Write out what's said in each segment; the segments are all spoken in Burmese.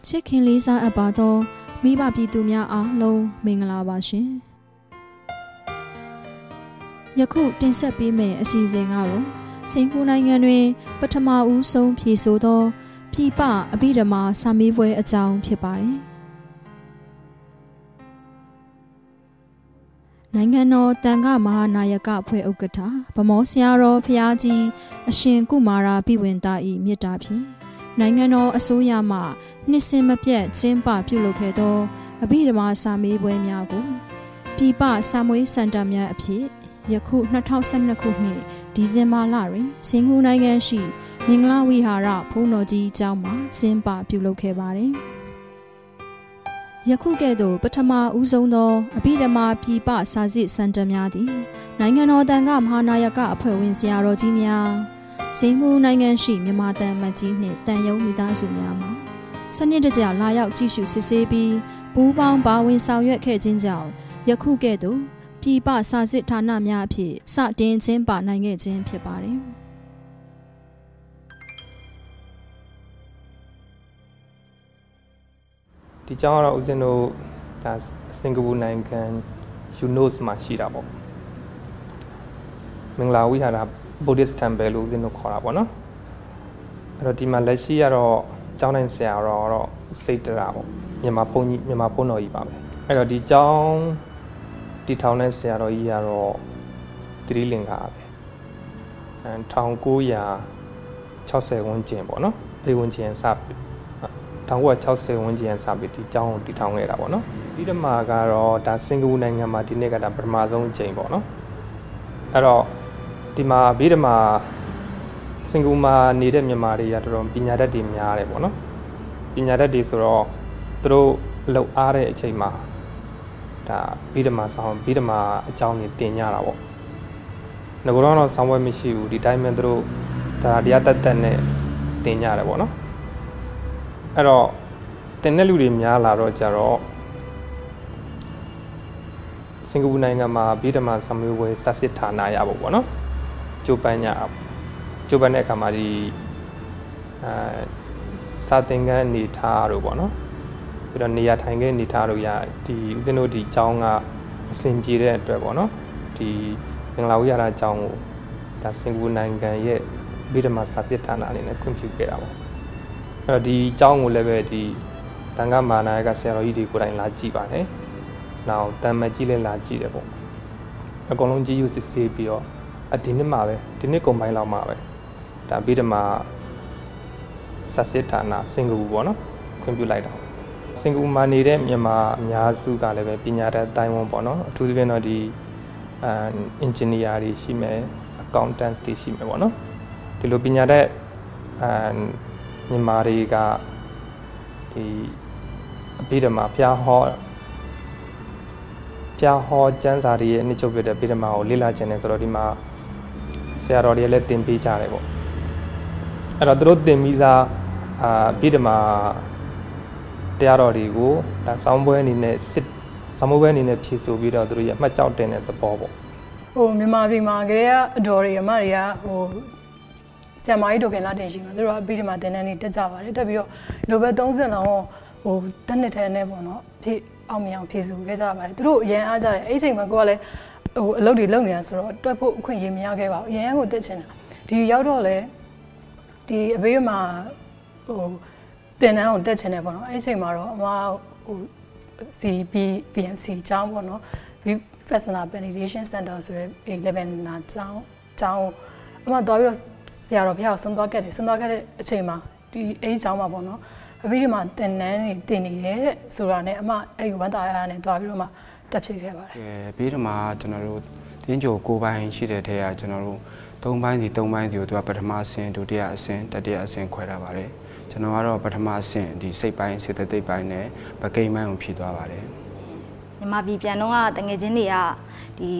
ချစ်ခင်လေးစားအပ်ပါသောမိဘပြည်သူများအားလုံးမင်္ဂလာပါရှင်ယခုတင်ဆက်ပေးမယ့်အစီအစဉ်ကတော့စင်ကာပူနိုင်ငံတွင်ပထမဦးဆုံးဖြေဆိုသောပြည်ပအဘိဓမ္မာစာမေးပွဲအကြောင်းဖြစ်ပါတယ်နိုင်ငံတော်တန်ခမဟာနာယကအဖွဲ့ဥက္ကဋ္ဌဗမောဆရာတော်ဖျားကြီးအရှင်ကုမာရပိဝင်သား၏မြစ်တာဖြင့်နိုင်ငံတော်အစိုးရမှနှစ်စဉ်မပြတ်ကျင်းပပြုလုပ်ခဲ့သောအဘိဓမ္မာစာမေးပွဲများကိုပြည်ပစာမွေးစင်တာများအဖြစ်ယခု2012ခုနှစ်ဒီဇင်ဘာလတွင်စင်ကာပူနိုင်ငံရှိမင်္ဂလာဝိဟာရဘုန်းတော်ကြီးကျောင်းမှာကျင်းပပြုလုပ်ခဲ့ပါတယ်ယခုကဲ့သို့ပထမဦးဆုံးသောအဘိဓမ္မာပြည်ပစာစစ်စင်တာများသည်နိုင်ငံတော်တန်ခမဟာနာယကအဖွဲ့ဝင်ဆရာတော်ကြီးများစင်ကာပူနိုင်ငံရှိမြန်မာတန်မတ်ကြီးနှင့်တန်ယုံမိသားစုများမှာစနစ်တကျလာရောက်ကြည့်ရှုစစ်ဆေးပြီးပူးပေါင်းပါဝင်ဆောင်ရွက်ခဲ့ခြင်းကြောင့်ယခုကဲ့သို့ပြည်ပစာစစ်ဌာနများအဖြစ်စတင်ကျင်းပနိုင်ခဲ့ခြင်းဖြစ်ပါတယ်ဒီကျောင်းကတော့ဦးဇင်းတို့ဒါစင်ကာပူနိုင်ငံယူနို့စ်မှာရှိတာပေါ့မင်္ဂလာဝိဟာရ Buddhist Temple လို့ဦးဇင်းတို့ခေါ်တာပေါ့နော်အဲ့တော့ဒီမှာလက်ရှိကတော့ကျောင်းတိုင်းဆရာတော့စိတ်တရာပေါ့မြန်မာဘုန်းတော်ကြီးပါပဲအဲ့တော့ဒီကျောင်းတီထောင်တဲ့ဆရာတော်ကြီးကတော့သီရိလင်္ကာပဲ1960ဝန်းကျင်ပေါ့နော်အဲ့ဝန်းကျင်စပြီ1960ဝန်းကျင်စပြီဒီကျောင်းကိုတီထောင်ခဲ့တာပေါ့နော်ပြီးတော့မှကတော့ဒါစင်ကာပူနိုင်ငံမှာဒီနေ့ကဒါပထမဆုံးအကြိမ်ပေါ့နော်အဲ့တော့ဒီမှာဗိဓမာစင်ကာပူမှာနေတဲ့မြန်မာတွေကတော်တော်ပညာတတ်တွေများတယ်ပေါ့နော်ပညာတတ်တွေဆိုတော့သူတို့လှုပ်အားတဲ့အချိန်မှာဒါဗိဓမာဆောင်ဗိဓမာအကြောင်းကြီးတင်ကြတာပေါ့ငါကတော့ဆောင်းပွဲမရှိဘူးဒီတိုင်းမှာသူတို့ဒါတရားတက်တက်နဲ့တင်ကြတယ်ပေါ့နော်အဲ့တော့တင်တဲ့လူတွေများလာတော့ကြတော့စင်ကာပူနိုင်ငံမှာဗိဓမာစာမေးပွဲစာစစ်ဌာနရဖို့ပေါ့နော်ကျိုးပန်းတဲ့အခါမှာဒီစာသင်ခန်းအနေထားတို့ပေါ့နော်ပြီးတော့နေရာထိုင်ခင်းအနေထားတို့ရဒီဦးဇင်းတို့ဒီကျောင်းကအဆင်ပြေတဲ့အတွက်ပေါ့နော်ဒီမင်္ဂလာဝိဟာရကျောင်းကိုဒါစင်ကာပူနိုင်ငံရဲ့ဗိဓမာစာစစ်ဌာနအနေနဲ့ခွင့်ပြုခဲ့တာပေါ့အဲ့တော့ဒီကျောင်းကိုလည်းပဲဒီတန်ခါမာနာယကဆရာတော်ကြီးတွေကိုယ်တိုင်လာကြည့်ပါတယ်နောက်တန်မတ်ကြီးလည်းလာကြည့်တယ်ပေါ့အကုန်လုံးကြည့်ယူစစ်ဆေးပြီးတော့ဒီနှစ်မှာပဲဒီနှစ်ကုန်ပိုင်းလောက်မှာပဲဒါဗိဓမာစာစစ်ဌာနစင်ကာပူပေါ့နော်ခွင့်ပြုလိုက်တာစင်ကာပူမှာနေတဲ့မြန်မာအများစုကလည်းပဲပညာတတ်တိုင်းဝန်ပေါ့နော်အထူးသဖြင့်တော့ဒီengineer တွေရှိမယ် accountants တွေရှိမယ်ပေါ့နော်ဒီလိုပညာတတ်မြန်မာတွေကဒီအဘိဓမ္မာဖျားဟောကျမ်းစာတွေရဲ့အနှစ်ချုပ်ပြတဲ့ဗိဓမ္မာကိုလေ့လာခြင်းနဲ့ဆိုတော့ဒီမှာဆရာတော်တွေလည်းသင်ပေးကြတယ်ပေါ့အဲ့တော့သူတို့သင်ပြီးသားဗိဓမ္မာတရားတော်တွေကိုဒါဆောင်းပွဲအနေနဲ့ဆောင်းပွဲအနေနဲ့ဖြည့်ဆို့ပြီးတော့သူတို့ရအမှတ်ကြောက်တင်တဲ့သဘောပေါ့ဟိုမြန်မာပြည်မှာကလေးကအတော်တွေအမတွေကဟိုဆရာမကြီးတို့ကလာတင်ရှိမှာသူတို့ကဗိဓမ္မာသင်တန်းတွေတက်ကြပါတယ်တက်ပြီးတော့လိုပဲ30လောက်ဟိုတစ်နှစ်ထဲနဲ့ပေါ့နော်ဖြည့်အောင်မြောင်ဖြည့်စုခဲ့ကြပါတယ်သူတို့အရင်အားကြတယ်အဲ့ဒီချိန်မှာကိုကလည်းဟိုအလုပ်တွေလုပ်နေတာဆိုတော့တွက်ဖို့အခွင့်အရေးမရခဲ့ပါဘူးအရင်ကိုတက်ချင်တာဒီရောက်တော့လေဒီအဘေးမှာဟိုတင်တန်းကိုတက်ချင်တယ်ပေါ့နော်အဲ့ဒီချိန်မှာတော့အမဟို BMC ကျောင်းပေါ့နော် Vipassana Meditation Center ဆိုတဲ့11နာကျောင်းအမတော်ပြီးတော့ဆရာတော်ဘုရားကိုဆုံးသွားခဲ့တယ်ဆုံးသွားခဲ့တဲ့အချိန်မှာဒီအဲ့ဒီကျောင်းမှာပေါ့နော်အဘေးမှာတင်တန်းတွေတင်နေတယ်ဆိုတာနဲ့အမအဲ့ဒီဝန်တာရနဲ့တွားပြီးတော့မှတက်ဖြစ်ခဲ့ပါတယ်။ဘေးမှာကျွန်တော်တို့တင်းကြို9ပိုင်းရှိတဲ့ထဲကကျွန်တော်တို့3ပိုင်းစီကိုသူကပထမအဆင့်ဒုတိယအဆင့်တတိယအဆင့်ခွဲထားပါတယ်။ကျွန်တော်ကတော့ပထမအဆင့်ဒီစိတ်ပိုင်းစေတသိက်ပိုင်းနဲ့ပကိန်းပိုင်းကိုဖြည့်သွားပါတယ်။မြန်မာပြည်ပြန်တော့တငယ်ချင်းတွေကဒီ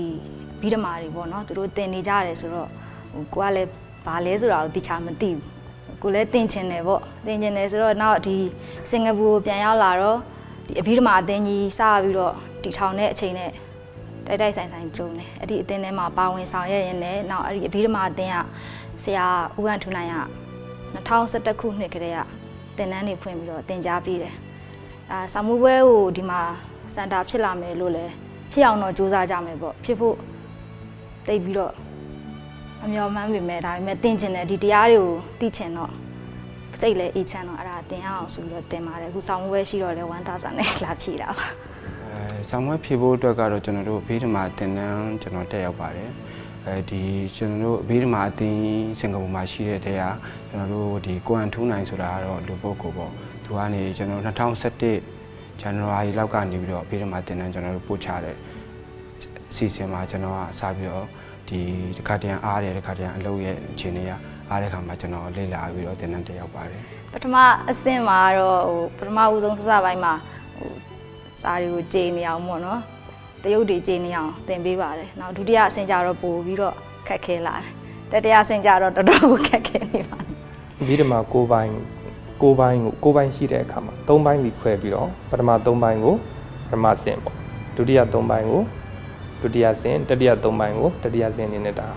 ဗိဓမာတွေပေါ့နော်သူတို့တင်နေကြတယ်ဆိုတော့ဟိုကိုကလည်းဘာလဲဆိုတာကိုသိချာမသိဘူး။ကိုလည်းတင်ချင်တယ်ပေါ့တင်ချင်တယ်ဆိုတော့နောက်ဒီစင်ကာပူပြန်ရောက်လာတော့ဒီအဘိဓမာအသင်းကြီးစပြီးတော့တီထောင်တဲ့အချိန်နဲ့တိုက်ဆိုင်ကျုံတယ်အဲ့ဒီအသင်းထဲမှာပါဝင်ဆောင်ရွက်ရင်းနဲ့နောက်အဲ့ဒီအဘိဓမ္မာအသင်းကဆရာဦးဟန်ထူနိုင်က2011ခုနှစ်ကတည်းက တင်နန်းတွေဖွင့်ပြီးတော့တင် जा ပေးတယ်စာမှုပွဲကိုဒီမှာစင်တာဖြစ်လာမယ်လို့လည်းဖြစ်အောင်တော့စူးစမ်းကြမယ်ပေါ့ဖြစ်ဖို့တိတ်ပြီးတော့အမျှော်မှန်းပေမဲ့ဒါပေမဲ့တင်ချင်တယ်ဒီတရားတွေကိုသိချင်တော့စိတ်လည်းအေးချမ်းတော့အဲ့ဒါတင်အောင်ဆိုပြီးတော့တင်ပါတယ်အခုစာမှုပွဲရှိတော့လည်းဝမ်းသာစွာနဲ့လာဖြေတာပါစာမှုပွဲဖြေဖို့အတွက်ကတော့ကျွန်တော်တို့ဘေးဓမ္မာတင်နန်းကျွန်တော်တက်ရောက်ပါတယ်ဒီကျွန်တော်တို့ဘေးဓမ္မာအသင်းစင်ကာပူမှာရှိတဲ့တဲကကျွန်တော်တို့ဒီကိုအန်ထူးနိုင်ဆိုတာကတော့လူပုဂ္ဂိုလ်ပေါ့သူကနေကျွန်တော်2011 ဇန်နဝါရီလောက်ကနေပြီးတော့ဘေးဓမ္မာတင်နန်းကျွန်တော်တို့ပို့ချတဲ့အစီအစဉ်မှာကျွန်တော်ကစပြီးတော့ဒီတစ်ခါတည်းအားတယ်တစ်ခါတည်းအလုပ်ရဲ့အခြေအနေကအားတဲ့ခါမှာကျွန်တော်လေ့လာပြီးတော့တင်နန်းတက်ရောက်ပါတယ်ပထမအဆင့်မှာတော့ပထမဦးဆုံးစပိုင်းမှာစာတွေကိုကြေနေအောင်ပေါ့နော်တရုတ်တွေကြေနေအောင်သင်ပေးပါတယ်နောက်ဒုတိယအဆင့်ကျတော့ပို့ပြီးတော့ခက်ခဲလာတယ်တတိယအဆင့်ကျတော့တော်တော်ခက်ခဲနေပါတယ်ပြီးတော့မှ9ပိုင်းရှိတဲ့အခါမှာ3ပိုင်းပြီးခွဲပြီးတော့ပထမ3ပိုင်းကိုပထမအဆင့်ပေါ့ဒုတိယ3ပိုင်းကိုဒုတိယအဆင့်တတိယ3ပိုင်းကိုတတိယအဆင့်အနေနဲ့ဒါ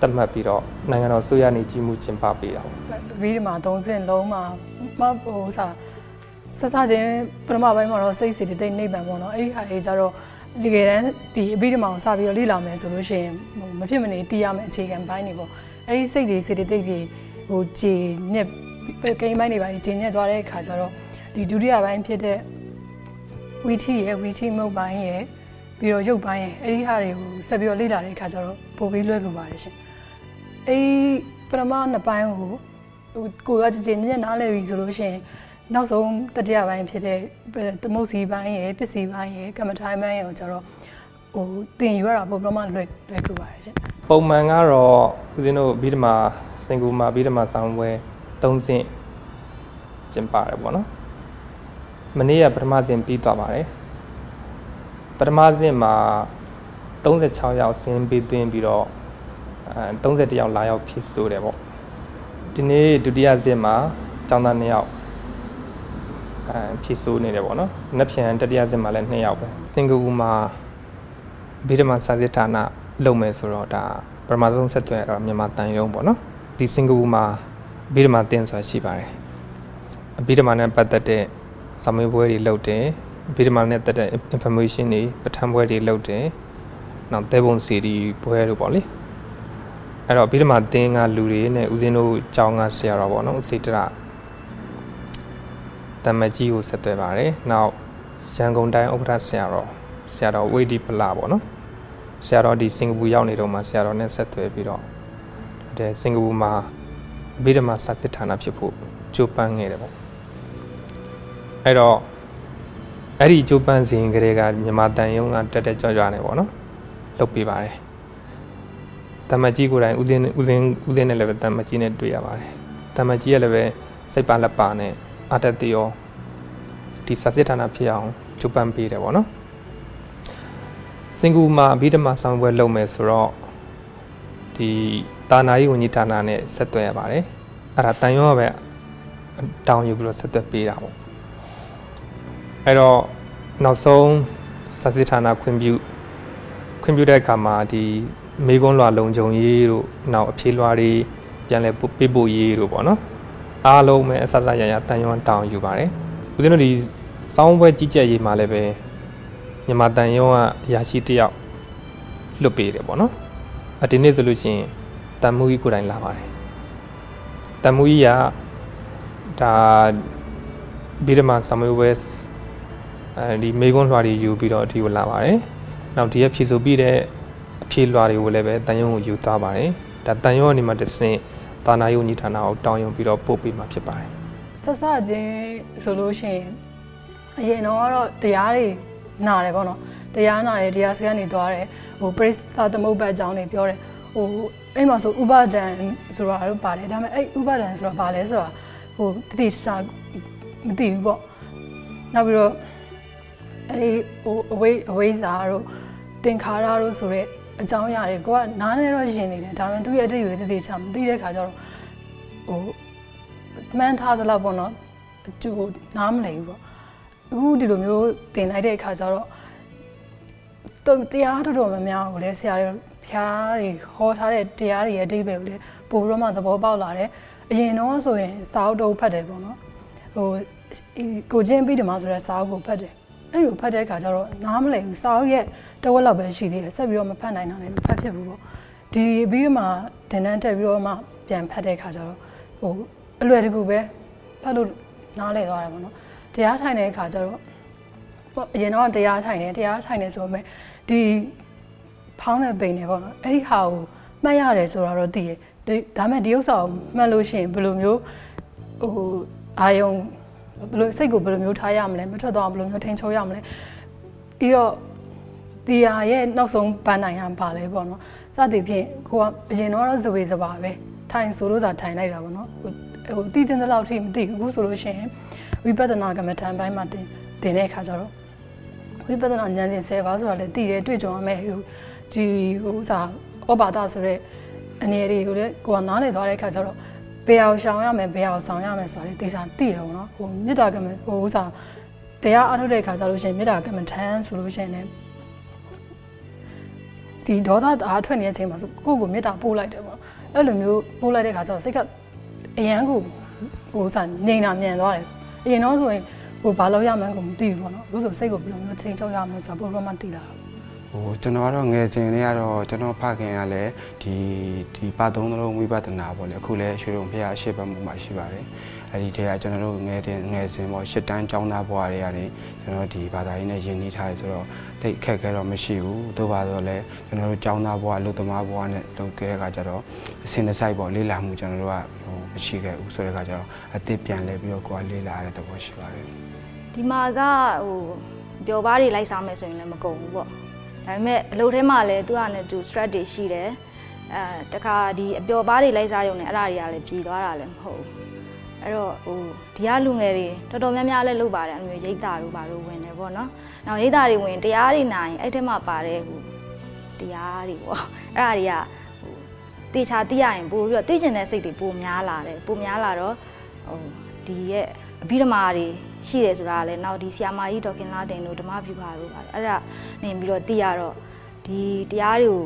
တတ်မှတ်ပြီးတော့နိုင်ငံတော်ဆိုရနေကြီးမှုကျင်းပပေးတာပေါ့ပြီးဒီမှာ3ဆင့်လုံးမှာဟိုစချင်းပထမပိုင်းမှာတော့စိတ်စီတိတ်နှိမ့်ပံပေါ့နော်အဲ့ဒီဟာတွေကြတော့ဒီကယ်တမ်းဒီအပြီးဒီမှာစပြီးတော့လေ့လာမယ်ဆိုလို့ရှိရင်မဖြစ်မနေသိရမယ့်အခြေခံပိုင်းတွေပေါ့အဲ့ဒီစိတ်တွေစေတသိက်တွေဟိုဂျင်းနဲ့ကိန်းပိုင်းတွေပါဂျင်းနဲ့သွားတဲ့အခါကျတော့ဒီဒုတိယပိုင်းဖြစ်တဲ့ဝီထီမုတ်ပိုင်းရဲ့ပြီးတော့ရုပ်ပိုင်းရဲ့အဲ့ဒီဟာတွေကိုဆက်ပြီးတော့လေ့လာတဲ့အခါကျတော့ပိုပြီးလွယ်ကူပါတယ်ရှင်အဲ့ပထမနှစ်ပိုင်းကိုကဂျင်းနဲ့နားလည်ပြီဆိုလို့ရှိရင်နောက်ဆုံးတတိယပိုင်းဖြစ်တဲ့သမုတ်စီပိုင်းရဲ့ပစ္စည်းပိုင်းရဲ့ကမ္မထိုင်းပိုင်းရဲ့ကိုကျတော့ဟိုတင်ယူရတာပုံမှန်လွယ်ကူပါတယ်ရှင်ပုံမှန်ကတော့ဦးဇင်းတို့ပြီးဒီမှာစင်ကူမှာပြီးဒီမှာဆောင်းပွဲ3ဆင့်ကျင်းပါတယ်ပေါ့နော်မနေ့ကပထမဆင့်ပြီးသွားပါတယ်ပထမဆင့်မှာ36ယောက်ဆင်းပြီးသွင်းပြီးတော့31ယောက်လာရောက်ဖြည့်ဆို့တယ်ပေါ့ဒီနေ့ဒုတိယဆင့်မှာကျောင်းသား2ယောက်ဖြည့်ဆို့နေတယ်ပေါ့နော်။နှစ်ပြန်တတိယဆင့်မှာလည်း2ယောက်ပဲ။စင်ကာပူမှာဗီဒမန်စာစစ်ဌာနလုပ်မယ်ဆိုတော့ဒါပထမဆုံးဆက်သွယ်တော့မြန်မာတန်ရုံပေါ့နော်။ဒီစင်ကာပူမှာဗီဒမန်တင်ဆိုတာရှိပါတယ်။ဗီဒမန်နဲ့ပတ်သက်တဲ့စာမေးပွဲတွေလုပ်တယ်။ဗီဒမန်နဲ့တက်တဲ့ information တွေပဋ္ဌာန်းပွဲတွေလုပ်တယ်။နောက်တဲပုံစီဒီပွဲတို့ပေါ့လေ။အဲ့တော့ဗီဒမန်တင်ကလူတွေနဲ့ဦးဇင်းတို့ကျောင်းကဆရာတော်ပေါ့နော်။စေတရတမကြီးကိုဆက်သွယ်ပါတယ်။နောက်ရန်ကုန်တိုင်းဥက္ကဋ္ဌဆရာတော်ဝိဒီပလာပေါ့နော်။ဆရာတော်ဒီစင်ကာပူရောက်နေတော့မှဆရာတော်နဲ့ဆက်သွယ်ပြီးတော့တဲ့စင်ကာပူမှာဗိဓမာစာစစ်ဌာနဖြစ်ဖို့ကြိုးပမ်းခဲ့တယ်ပေါ့။အဲ့တော့အဲ့ဒီကြိုးပမ်းစဉ်ကလေးကမြန်မာတန်ယုံကတက်ကြွနေပေါ့နော်။လုပ်ပေးပါတယ်။တမကြီးကိုယ်တိုင်ဦးစင်းနဲ့လည်းပဲတမကြီးနဲ့တွေ့ရပါတယ်။တမကြီးကလည်းပဲစိတ်ပါလက်ပါနဲ့အတတိယောဒီစာစစ်ဌာနဖြစ်အောင်ကြိုးပမ်းပေးတယ်ပေါ့နော်စင်ကာပူမှာဗီဒမာဆောင်ပွဲလုပ်မယ်ဆိုတော့ဒီတာနာရေးဝန်ကြီးဌာနနဲ့ဆက်သွယ်ရပါတယ်အဲ့ဒါတန်ရောပဲတောင်းယူပြီးတော့ဆက်သွယ်ပေးတာပေါ့အဲ့တော့နောက်ဆုံးစာစစ်ဌာနခွင့်ပြုတဲ့အခါမှာဒီမေကွန်းလွှာလုံခြုံရေးတို့နောက်အဖြေလွှာတွေပြန်လဲပေးပို့ရေးတို့ပေါ့နော်အားလုံးပဲအဆဆရရတန်ရွှန်းတောင်းယူပါတယ်ဦးဇင်းတို့ဒီစောင်းပွဲကြီးကြပ်ရေးမှာလည်းပဲမြန်မာတန်ရွှန်းကအရာရှိတယောက်လွတ်ပေးတယ်ပေါ့နော်ဒီနေ့ဆိုလို့ရှိရင်တန်မူကြီးကိုယ်တိုင်လာပါတယ်တန်မူကြီးကဒါဗီဒမာဆာမွေဝဲဒီမေကွန်းလွှာတွေယူပြီးတော့အထီကိုလာပါတယ်နောက်ဒီရဖြည့်ဆိုပြီးတဲ့အဖြေလွှာတွေကိုလည်းပဲတန်ရွှန်းကိုယူသွားပါတယ်ဒါတန်ရွှန်းအနေမှာတစ်ဆင့်တာနာယုံညီဌာနကိုတောင်းယူပြီးတော့ပို့ပေးမှာဖြစ်ပါတယ်။ဆက်စချင်းဆိုလို့ရှိရင်အရင်တော့တရားတွေနာတယ်ပေါ့နော်။တရားနာတယ်တရားစခန်းတွေသွားတယ်။ဟိုပရိသတ်သမုပ္ပါအကြောင်းတွေပြောတယ်။ဟိုအဲ့မှာဆိုဥပဒံဆိုတာတော့ပါတယ်။ဒါပေမဲ့အဲ့ဥပဒံဆိုတာဘာလဲဆိုတာဟိုတတိစာမသိဘူးပေါ့။နောက်ပြီးတော့အဲ့ဟိုအဝိဇ္ဇာတို့သင်္ခါရတို့ဆိုတဲ့အကြောင်းအရာတွေကိုကနားနဲ့တော့ယဉ်နေတယ်ဒါပေမဲ့သူ့ရဲ့အတိတ်တွေတည်ချာမသိတဲ့ခါကျတော့ဟိုမှန်းထားသလောက်ပေါ့နော်သူ့နားမလည်ဘူးပေါ့အခုဒီလိုမျိုးတင်လိုက်တဲ့အခါကျတော့တရားတော်များများကိုလည်းဆရာတွေဖျားတွေဟောထားတဲ့တရားတွေရဲ့အတိတ်ပဲကိုလည်းပို့ပြီးတော့မှသဘောပေါက်လာတယ်အရင်တော့ဆိုရင်စာအုပ်တုပ်ဖတ်တယ်ပေါ့နော် ကိုချင်းပြီးတယ်မှာဆိုတော့စာအုပ်ကိုဖတ်တယ်အဲ့လိုဖတ်တဲ့အခါကျတော့နားမလည်ဘူးစာအုပ်ရဲ့တဝက်လောက်ပဲရှိသေးတယ်ဆက်ပြီးတော့မဖတ်နိုင်တာလည်းမဖတ်ဖြစ်ဘူးပေါ့ဒီပြီးတော့မှသင်တန်းတက်ပြီးတော့မှပြန်ဖတ်တဲ့အခါကျတော့အလွယ်တကူပဲဖတ်လို့နားလည်သွားတယ်ပေါ့နော်တရားထိုင်တဲ့အခါကျတော့အရင်တော့တရားထိုင်တယ်ဆိုတော့ဒီဖောင်းတဲ့ပိန်နေပေါ့နော်အဲ့ဒီဟာကိုမှတ်ရတယ်ဆိုတော့သိတယ်ဒါမဲ့ဒီဥစ္စာကိုမှတ်လို့ရှိရင်ဘယ်လိုမျိုးအာယုံဘယ်လိုစိတ်ကိုဘယ်လိုမျိုးထားရမလဲမထွက်တော့ဘယ်လိုမျိုးထိန်းချုပ်ရမလဲပြီးတော့ဒီဟာရဲ့နောက်ဆုံးပန်းနိုင်ရပါလဲပေါ့နော်စသည်ဖြင့်ကိုကအရင်တော့ဇဝေစပါပဲထိုင်ဆိုလို့သာထိုင်လိုက်တာပေါ့နော်တည်တဲ့လောက်ထိမသိဘူးအခုဆိုလို့ရှိရင်ဝိပဿနာကမ္မထံပိုင်းမှာတင်တဲ့အခါကျတော့ဝိပဿနာဉာဏ်စဉ်10ပါးဆိုတာလည်းတည်တယ်တွေ့ကြုံရမယ်ဒီဩဘာဒဆိုတဲ့အနေအတွေကိုလည်းကိုကနားလည်သွားတဲ့အခါကျတော့ဘယ်အောင်ရှောင်ရမယ်ဘယ်အောင်ဆောင်ရမယ်ဆိုတာလေတေချာသိတယ်ပေါ့နော်မေတ္တာကမ္မတရားအားထုတ်တဲ့အခါကျလို့ရှိရင်မေတ္တာကမ္မထံဆိုလို့ရှိရင်လည်းဒီဒေါသအားထွက်နေတဲ့အချိန်မှာဆိုကိုမေတ္တာပို့လိုက်တယ်ပေါ့အဲ့လိုမျိုးပို့လိုက်တဲ့အခါကျတော့စိတ်ကအရန်ကိုငြိမ်တာမြန်သွားတယ်အရင်တော့ဆိုရင်ဘာလို့ရမှန်းကိုမသိဘူးပေါ့နော်အခုဆိုစိတ်ကိုဘယ်လိုမျိုးချိန်ချုပ်ရမလဲဆိုတာပို့တော့မှသိလာကျွန်တော်ကတော့ငယ်စဉ်လေးကတော့ကျွန်တော်ဖခင်ကလည်းဒီပါသုံးလုံးဝိပဿနာပေါ့လေအခုလည်းရွှေတုံဖရာရှေ့ဘက်မှာရှိပါတယ်အဲ့ဒီတည်းကကျွန်တော်တို့ငယ်စဉ်ပေါ့ရှစ်တန်းကျောင်းသားဘဝတွေကနေကျွန်တော်ဒီဘာသာရေးနဲ့ယဉ်ကျေးထားရဆိုတော့တိတ်ခက်ခဲတော့မရှိဘူးတို့ပါတော့လည်းကျွန်တော်တို့ကျောင်းသားဘဝလူသမားဘဝနဲ့လုပ်ခဲ့တဲ့အခါကျတော့အစဉ်တစ်စိုက်ပေါ့လေ့လာမှုကျွန်တော်တို့ကမရှိခဲ့ဘူးဆိုတဲ့အခါကျတော့အသစ်ပြန်လဲပြီးတော့ကိုယ်ကလေ့လာရတဲ့သဘောရှိပါတယ်ဒီမှာကပျော်ပါးတွေလိုက်စားမယ်ဆိုရင်လည်းမကုန်ဘူးပေါ့ဒါပေမဲ့အလုပ်ထဲမှာလည်းသူကလည်းသူ stress တွေရှိတယ်တခါဒီအပျော်ပါးတွေလိုက်စားရုံနဲ့အဲ့ဒါတွေကလည်းပြည်သွားတာလည်းမဟုတ်ဘူးအဲ့တော့ဒီကလူငယ်တွေတော်တော်များများလည်းလုပ်ပါတယ်အဲ့လိုမျိုးရိတ်တာတို့ဘာလို့ဝင်တယ်ပေါ့နော်နောက်ရိတ်တာတွေဝင်တရားတွေနိုင်အဲ့ထဲမှာပါတယ်တရားတွေပေါ့အဲ့ဒါတွေကတေချာသိရရင်ပို့ပြီးတော့သိကျင်တဲ့စိတ်တွေပိုများလာတယ်ပိုများလာတော့ဒီရဲ့အဘိဓမ္မာတွေရှိတယ်ဆိုတာလည်းနောက်ဒီဆီယာမာကြီးဒေါခင်လာတင်တို့ဓမ္မဖြူပါတို့ပါတယ်အဲ့ဒါနေပြီးတော့သိရတော့ဒီတရားတွေကို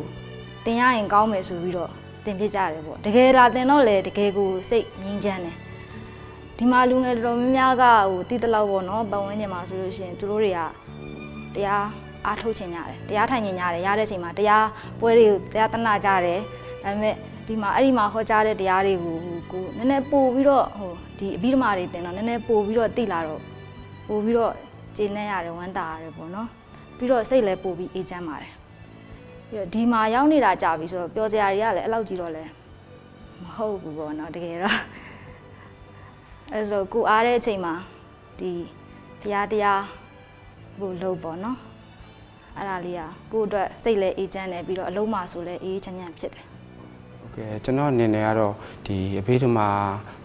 သင်ရရင်ကောင်းမယ်ဆိုပြီးတော့သင်ဖြစ်ကြတယ်ပေါ့တကယ်လားသင်တော့လေတကယ်ကိုစိတ်ငြိမ်းချမ်းတယ်ဒီမှာလူငယ်တော်တော်များများကတည်တလောက်ပေါ့နော်ပတ်ဝန်းကျင်မှာဆိုလို့ရှိရင်သူတို့တွေကတရားအားထုတ်ချင်ကြတယ်တရားထိုင်ချင်ကြတယ်ရတဲ့အချိန်မှာတရားပွဲတွေကိုတရားတနာကြတယ်ဒါပေမဲ့ဒီမှာအဲ့ဒီမှာဟောကြားတဲ့တရားတွေကိုကိုနည်းနည်းပို့ပြီးတော့ဒီအဘိဓမ္မာတွေတင်တော့နည်းနည်းပို့ပြီးတော့သိလာတော့ပို့ပြီးတော့ကျင့်နေရတယ်ဝမ်းသာရတယ်ပေါ့နော်ပြီးတော့စိတ်လည်းပို့ပြီးအေးချမ်းပါတယ်ပြီးတော့ဒီမှာရောက်နေတာကြာပြီဆိုတော့ပျော်စရာတွေကလည်းအဲ့လောက်ကြီးတော့လည်းမဟုတ်ဘူးပေါ့နော်တကယ်တော့အဲ့ဆိုကိုအားတဲ့အချိန်မှာဒီတရားကိုလုပ်ပေါ့နော်အဲ့ဒါလေးကကိုယ့်အတွက်စိတ်လည်းအေးချမ်းတယ်ပြီးတော့အလုံးမှာဆိုလည်းအေးချမ်းချမ်းဖြစ်တယ်ကဲကျွန်တော်အနေနဲ့ကတော့ဒီအဘိဓမ္မာ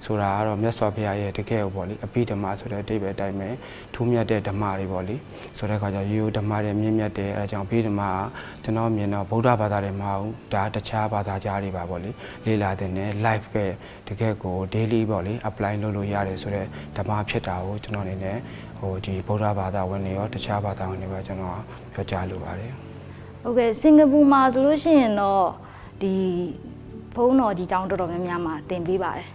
ဆိုတာကတော့မြတ်စွာဘုရားရဲ့တကယ်ကိုပေါ့လေအဘိဓမ္မာဆိုတဲ့အဓိပ္ပာယ်အတိုင်းပဲထူးမြတ်တဲ့ဓမ္မတွေပေါ့လေဆိုတဲ့အခါကျရိုးဓမ္မတွေမြင့်မြတ်တယ်အဲဒါကြောင့်အဘိဓမ္မာကျွန်တော်မြင်တော့ဗုဒ္ဓဘာသာတွေမဟုတ်ဘူးဒါတခြားဘာသာကြားတွေပါပေါ့လေလေ့လာတဲ့နဲ့ live ကတကယ်ကို daily ပေါ့လေ apply လုပ်လို့ရတယ်ဆိုတဲ့ဓမ္မဖြစ်တာကိုကျွန်တော်အနေနဲ့ဒီဗုဒ္ဓဘာသာဝင်တွေရောတခြားဘာသာဝင်တွေပါကျွန်တော်ပြောကြားလိုပါတယ်ဟုတ်ကဲ့စင်ကာပူမှာဆိုလို့ရှိရင်တော့ဒီဘုန်းတော်ကြီးကျောင်းတော်တော်များများမှာသင်ပေးပါတယ်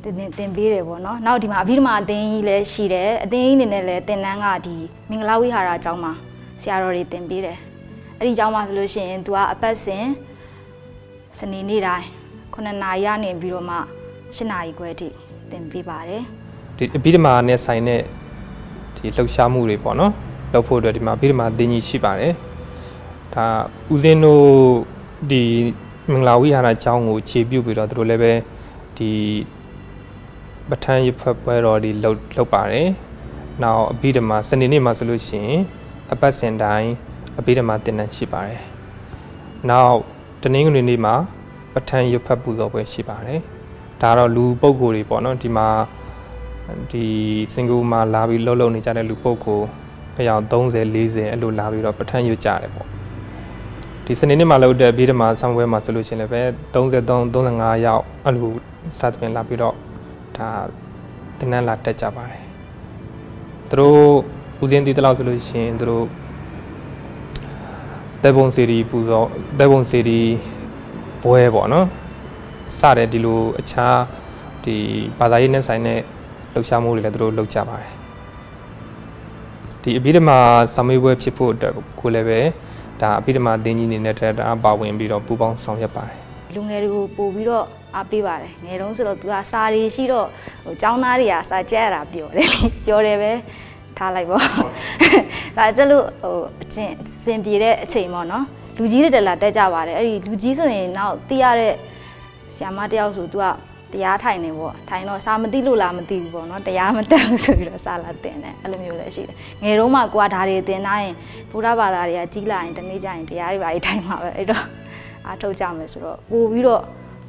သင်ပေးတယ်ပေါ့နော်နောက်ဒီမှာအဘိဓမ္မာအသင်းကြီးလည်းရှိတယ်အသင်းကြီးအနေနဲ့လည်းသင်တန်းကဒီမင်္ဂလာဝိဟာရကျောင်းမှာဆရာတော်တွေသင်ပေးတယ်အဲ့ဒီကျောင်းမှာဆိုလို့ရှိရင်သူကအပတ်စဉ်စနေနေ့တိုင်း9နာရီကနေပြီးတော့မှ10နာရီခွဲထိသင်ပေးပါတယ်ဒီအဘိဓမ္မာနဲ့ဆိုင်တဲ့ဒီလှုပ်ရှားမှုတွေပေါ့နော်လုပ်ဖို့အတွက်ဒီမှာအဘိဓမ္မာအသင်းကြီးရှိပါတယ်ဒါဦးဇင်းတို့ဒီမင်္ဂလာဝိဟာရကျောင်းကိုခြေပြုတ်ပြီးတော့သူတို့လည်းပဲဒီပဋ္ဌာန်းရဖတ်ပွဲတော်ဒီလုပ်ပါတယ်။နောက်အဘိဓမ္မာစနေနေ့မှာဆိုလို့ရှိရင်အပတ်စဉ်တိုင်းအဘိဓမ္မာသင်တန်းရှိပါတယ်။နောက်တနင်္ဂနွေနေ့မှာပဋ္ဌာန်းရဖတ်ပူဇော်ပွဲရှိပါတယ်။ဒါတော့လူပုဂ္ဂိုလ်တွေပေါ့နော်ဒီမှာဒီစင်ကာပူမှာလာပြီးလှုပ်နေကြတဲ့လူပုဂ္ဂိုလ်အယောက်30 40အဲ့လိုလာပြီးတော့ပဋ္ဌာန်းရကြတယ်ပေါ့ဒီစနေနေ့မှာလုပ်တဲ့ဗီဒီမာဆောင်းပွဲမှာဆိုလို့ရှိရင်လည်းပဲ33 35ရောက်အဲ့လိုစသဖြင့်လာပြီးတော့ဒါတင်နန်းလာတက်ကြပါတယ်သူတို့ဦးစင်းတီးတလောက်ဆိုလို့ရှိရင်သူတို့တေဘုံစီရီပူဇော်တေဘုံစီရီပွဲပေါ့နော်စတဲ့ဒီလိုအခြားဒီဘာသာရေးနဲ့ဆိုင်တဲ့ လှုပ်ရှားမှုတွေလည်းသူတို့လုပ်ကြပါတယ်ဒီအဘိဓမ္မာစာမေးပွဲဖြစ်ဖို့အတွက်ကိုလည်းပဲဒါအဘိဓမ္မာအသင်းကြီးအနေနဲ့ဒါပါဝင်ပြီးတော့ပူးပေါင်းဆောင်ရွက်ပါတယ်လူငယ်တွေကိုပို့ပြီးတော့အားပေးပါတယ်ငယ်တုန်းဆိုတော့သူကစာရီရှိတော့ဟိုကျောင်းသားတွေကစာကြက်ရတာပြောတယ်ပဲထားလိုက်ပေါ့ဒါကျလို့ဟိုအချင်းစင်ပြေတဲ့အချိန်ပေါ့နော်လူကြီးတွေတက်လာတက်ကြပါတယ်အဲ့ဒီလူကြီးဆိုရင်နောက်သိရတဲ့ဆရာမတယောက်ဆိုသူကတရားထိုင်နေပေါ့ထိုင်တော့စာမသိလို့လားမသိဘူးပေါ့နော်တရားမတက်ဘူးဆိုပြီးတော့စာလာတင်တယ်အဲ့လိုမျိုးလည်းရှိတယ်ငယ်တုန်းမှကိုကဒါတွေတင်ထားရင်ဘုရားဘာသာတွေကကြီးလာရင်တနေ့ကျရင်တရားတွေပါရေးထိုင်မှာပဲအဲ့တော့အားထုတ်ကြမယ်ဆိုတော့ပို့ပြီးတော့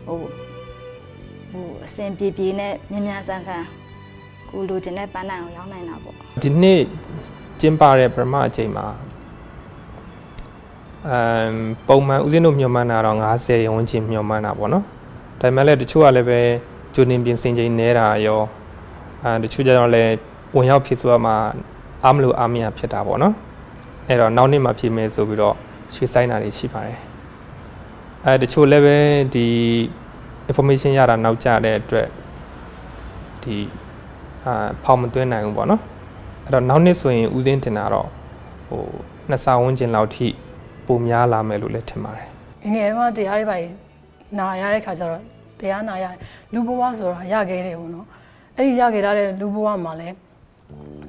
ဟိုအစင်ပြေနဲ့မြန်ဆန်ကိုလိုချင်တဲ့ပန်းတိုင်ကိုရောက်နိုင်တာပေါ့ဒီနေ့ကျင်းပတဲ့ပရမအချိန်မှာပုံမှန်ဦးဇင်းတို့မျှော်မှန်းတာတော့90ဝန်းကျင်မျှော်မှန်းတာပေါ့နော်ဒါပေမဲ့လည်းတချို့ကလည်းပဲဂျိုနေပြင်စင်ချိန်နေတာရောတချို့ကျတော့လည်းဝင်ရောက်ဖြစ်ဆိုမှအားမလို့အားမရဖြစ်တာပေါ့နော်အဲ့တော့နောက်နေ့မှဖြစ်မယ်ဆိုပြီးတော့ရွှေဆိုင်တာတွေရှိပါတယ်တချို့လည်းပဲဒီ information ရတာနောက်ကျတဲ့အတွက်ဒီဖောင်မသွင်းနိုင်ဘူးပေါ့နော်အဲ့တော့နောက်နေ့ဆိုရင်ဦးစင်းတင်တာတော့ဟိုနှစ်ဆဝန်းကျင်လောက်ထိပုံများလာမယ်လို့လည်းထင်ပါတယ်ငယ်တော့တရားတွေပါနာရတဲ့ခါကျတော့တရားနာရတယ်လူဘဝဆိုတာရခဲ့တယ်ပေါ့နော်အဲ့ဒီရခဲ့တဲ့လူဘဝမှာလည်း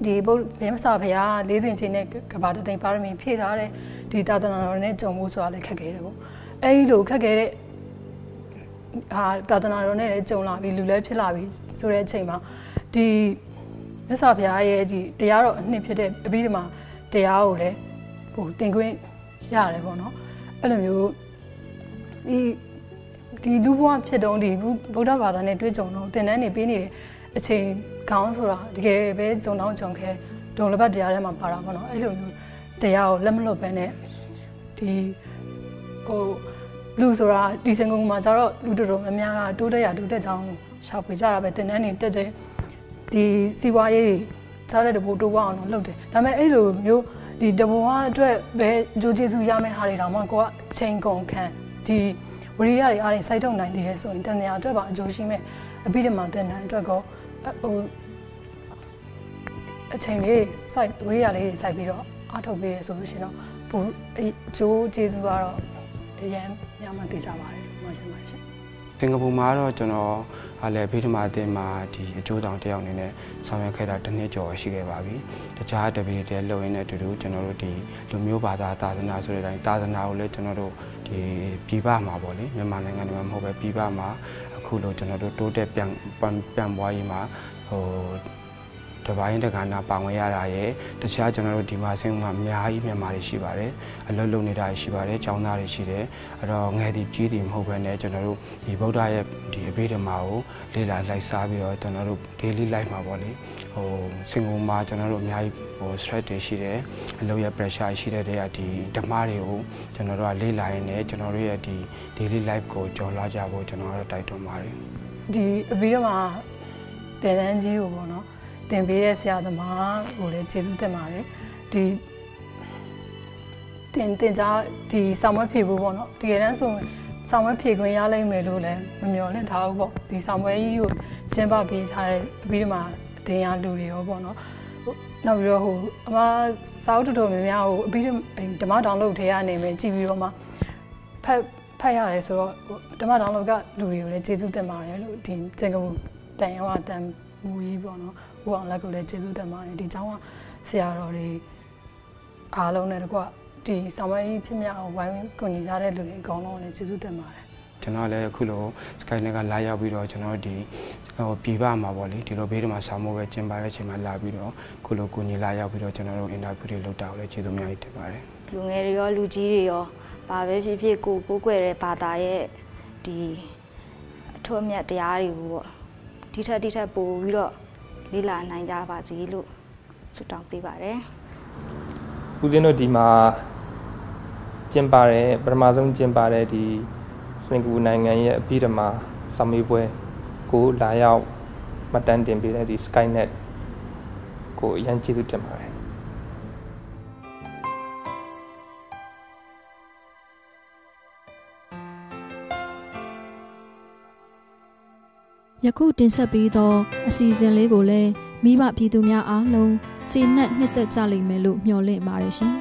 ဒီဘုရားမစာဖရာ၄သိန်းချင်းနဲ့ကဘာတသိန်းပါရမီဖြည့်ထားတဲ့ဒီသာသနာတော်နဲ့ကြုံမှုဆိုတာလည်းခက်ခဲတယ်ပေါ့အဲ့ဒီလိုခက်ခဲတဲ့သာသနာတော်နဲ့လည်းကြုံလာပြီးလူလည်းဖြစ်လာပြီးဆိုတဲ့အချိန်မှာဒီမြတ်စွာဘုရားရဲ့ဒီတရားတော်အနှစ်ဖြစ်တဲ့အဘိဓမ္မာတရားကိုလည်းဟိုသင်ခွင့်ရတယ်ပေါ့နော်အဲ့လိုမျိုးဒီလူဘဝဖြစ်တုံးဒီဗုဒ္ဓဘာသာနဲ့တွေ့ကြုံတော့သင်တန်းနေပေးနေတဲ့အချိန်ခေါင်းဆိုတာတကယ်ပဲဇုံတောင်းကြုံခဲဒုံလပတ်တရားထဲမှာပါတာပေါ့နော်အဲ့လိုမျိုးတရားကိုလက်မလွတ်ဘဲနဲ့ဒီဟိုလူဆိုတာဒီစင်ကုန်မှာကျတော့လူတော်များများကတိုးတက်ရတိုးတက်ကြောင်းရှာဖွေကြတာပဲတင်တန်းနေတက်တဲ့ဒီစီဝါရေးတွေစားတဲ့တဘူတိုးဝအောင်တော့လုပ်တယ်ဒါပေမဲ့အဲ့လိုမျိုးဒီတဘူဝအတွက်ပဲဂျိုးကျေစုရမယ့်ဟာတွေတောင်မှကိုကချိန်ကုန်ခံဒီဝရိယတွေအားတွေစိုက်ထုတ်နိုင်သေးတယ်ဆိုရင်တန်တရားအတွက်ပါအကျိုးရှိမဲ့အဘိဓမ္မာတင်တန်းအတွက်ကောဟိုအချိန်လေးစိုက်ဝရိယလေးတွေစိုက်ပြီးတော့အားထုတ်ပေးရဆိုလို့ရှိရင်တော့ဘူဂျိုးကျေစုကတော့အရင်ညမှာသိကြပါတယ်မှန်ပါရှင်စင်ကာပူမှာတော့ကျွန်တော်အားလည်းအဘိဓမ္မာအသင်းမှာဒီအကျိုးဆောင်တယောက်အနေနဲ့ဆောင်ရွက်ခဲ့တာတစ်နှစ်ကျော်ရှိခဲ့ပါပြီတခြားတပည့်တွေလှုပ်ရင်းနဲ့အတူတူကျွန်တော်တို့ဒီလူမျိုးဘာသာသာသနာဆိုတဲ့အတိုင်းသာသနာကိုလည်းကျွန်တော်တို့ဒီပြည်ပမှာပေါ့လေမြန်မာနိုင်ငံတွေမှာမဟုတ်ပဲပြည်ပမှာအခုလိုကျွန်တော်တို့တိုးတက်ပြန်ပွားရေးမှာဟိုတပိုင်းတက္ကနာပါဝင်ရတာရဲ့တခြားကျွန်တော်တို့ဒီမှာဆင်းမှာအများကြီးမြန်မာတွေရှိပါတယ်အလုပ်လုပ်နေတာရှိပါတယ်ကျောင်းသားတွေရှိတယ်အဲ့တော့ငယ်ဒီကြီးဒီမဟုတ်ဘဲနဲ့ကျွန်တော်တို့ဒီဗုဒ္ဓရဲ့ဒီအဘိဓမ္မာကိုလေ့လာလိုက်စားပြီးတော့ကျွန်တော်တို့ daily life မှာပေါ့လေဟိုစင်ကုန်မှာကျွန်တော်တို့အများကြီးဟို stress တွေရှိတယ်အလုပ်ရဲ့ pressure ရှိတဲ့တဲ့ဒီဓမ္မတွေကိုကျွန်တော်တို့ကလေ့လာရင်းနဲ့ကျွန်တော်တို့ရဲ့ဒီ daily life ကိုကြော်လွှားကြဖို့ကျွန်တော်ကတော့တိုက်တွန်းပါတယ်ဒီအဘိဓမ္မာတင်တန်းကြီးကိုပေါ့နော်တင်ပေးတဲ့ဆရာသမားကိုလည်းကျေးဇူးတင်ပါတယ်ဒီတင်ကြားဒီဆောင်မဖြေဖို့ပေါ့နော်တကယ်တမ်းဆိုဆောင်မဖြေခွင့်ရလိမ့်မယ်လို့လည်းမမျှော်လင့်ထားဘူးပေါ့ဒီဆောင်ပွဲကြီးကိုကျင်းပပေးထားတဲ့အပြီးမှအတင်းရလူတွေရောပေါ့နော်နောက်ပြီးတော့ဟိုအမစာအုပ်တော်များများဟိုအပြီးဓမ္မဒေါင်းလုတ်ထဲကနေမယ်ကြည့်ပြီးတော့မှဖတ်ရတယ်ဆိုတော့ဓမ္မဒေါင်းလုတ်ကလူတွေကိုလည်းကျေးဇူးတင်ပါတယ်လို့ဒီစင်ကာပူတန်ရောတန်မူကြီးပေါ့နော်ဦးအောင်လက်ကိုလည်းကျေးဇူးတင်ပါတယ်ဒီเจ้าကဆရာတော်တွေအားလုံးနဲ့တကွဒီဆောင်မကြီးဖြစ်မြောက်အောင်ဝိုင်းကူညီကြတဲ့လူတွေအကုန်လုံးလည်းကျေးဇူးတင်ပါတယ်ကျွန်တော်လည်းအခုလို Skynet ကလာရောက်ပြီးတော့ကျွန်တော်ဒီဟိုပြည်ပမှာပေါ့လေဒီလိုဘေးတွေမှာဆောင်းမိုးပဲကျင်းပတဲ့အချိန်မှာလာပြီးတော့အခုလိုကူညီလာရောက်ပြီးတော့ကျွန်တော်တို့ interview တွေလုပ်တာကိုလည်းကျေးဇူးအများကြီးတင်ပါတယ်လူငယ်တွေရောလူကြီးတွေရောဘာပဲဖြစ်ဖြစ်ကိုကွယ်တဲ့ဘာသာရဲ့ဒီအထွတ်အမြတ်တရားတွေကိုပေါ့ဒီထက်ပိုပြီးတော့လေ့လာနိုင်ကြပါစေလို့ဆုတောင်းပေးပါတယ်ဦးဇင်းတို့ဒီမှာကျင်းပတဲ့ပထမဆုံးကျင်းပတဲ့ဒီစင်ကာပူနိုင်ငံရဲ့အဘိဓမ္မာစာမေးပွဲကိုလာရောက်မှတ်တမ်းတင်ပေးတဲ့ဒီ Skynet ကိုအရင်ကျေးဇူးတင်ပါတယ်ယ ယခုတင်ဆက်ပြီးသောအစီအစဉ်လေးကိုလည်းမိဘပြည်သူများအားလုံးကျေနပ်နှစ်သက်ကြလိမ့်မယ်လို့မျှော်လင့်ပါတယ်ရှင်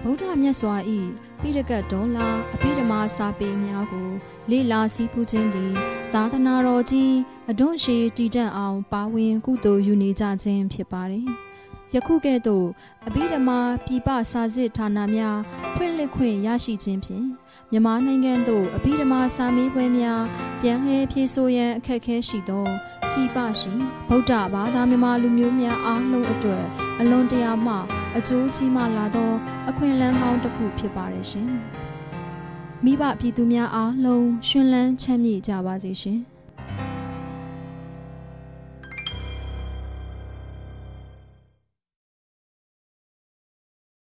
ဗုဒ္ဓမြတ်စွာ၏ပိဋကတ်တော်လာအဘိဓမ္မာစာပေများကိုလေ့လာစည်းပူးခြင်းသည်သာသနာတော်ကြီးအဒွန့်ရှည်တည်တံ့အောင်ပါဝင်ကုသိုလ်ယူနေကြခြင်းဖြစ်ပါတယ်ယခုကဲ့သို့အဘိဓမ္မာပြည်ပစာစစ်ဌာနများဖွင့်လှစ်ခွင့်ရရှိခြင်းဖြင့်မြန်မာနိုင်ငံသို့အဘိဓမ္မာစာမေးပွဲများပြန်လည်ဖြေဆိုရန်အခက်အခဲရှိသောပြည်ပရှိဗုဒ္ဓဘာသာမြန်မာလူမျိုးများအားလုံးအတွက်အလွန်တရာမှအကျိုးကြီးမားလာသောအခွင့်အလမ်းကောင်းတစ်ခုဖြစ်ပါတယ်ရှင်မိဘပြည်သူများအားလုံးရှင်လန်းချမ်းမြေ့ကြပါစေရှင်